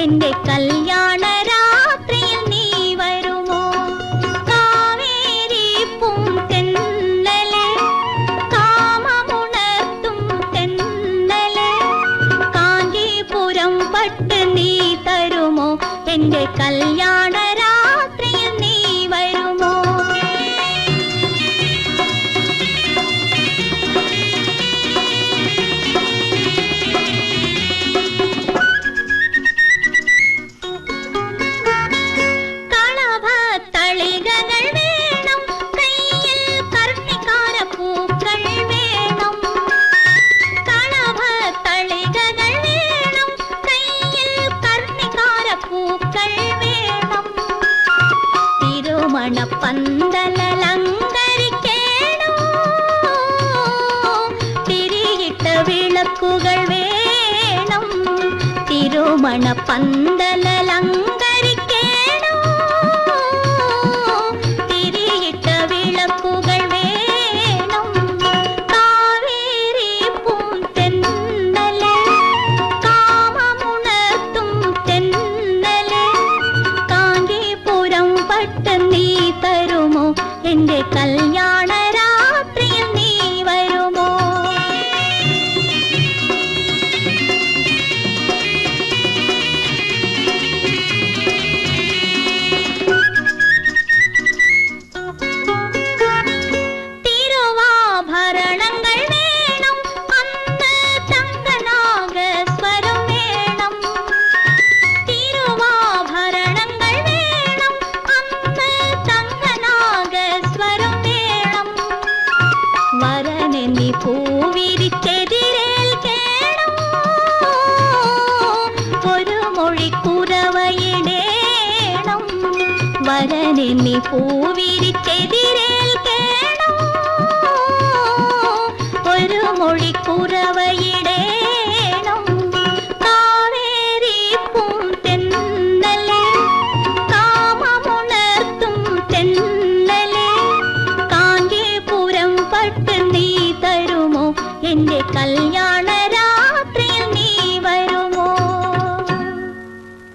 എന്റെ കല്യാണ രാത്രിയിൽ നീ വരുമോ? കാവേരി പൂന്തെന്നലെ കാമമുണർത്തും തെന്നലെ കാഞ്ചീപുരം പട്ട് നീ തരുമോ? എന്റെ കല്യാണ രാത്രിയിൽ നീ വരുമോ? പന്തലലങ്കരിക്കേണോ തിരിയിട്ട വിളക്കുകൾ വേണം. തിരുമണ പന്തലലങ്കരിക്കേണോ തിരിയിട്ട വിളക്കുകൾ വേണം. കാവേരി പൂന്തെന്നലെ കാമമുണർത്തും തെന്നലെ കാഞ്ചീപുരം പട്ട് നീ തരുമോ? എന്റെ കല്യാണ രാത്രിയിൽ നീ വരുമോ? തിരുവാഭരണങ്ങൾ വേണം, അന്ന് തങ്കനാഗസ്വരം വേണം. തിരുവാഭരണങ്ങൾ വേണം, അന്ന് തങ്കനാഗസ്വരം വേണം. വരനെ നീ പൂവിരിച്ചെതിരേൽക്കേണം, ഒരു മൊഴി കുറവയിടേണം. വരനെ നീ പൂവിരിച്ചെതിരേ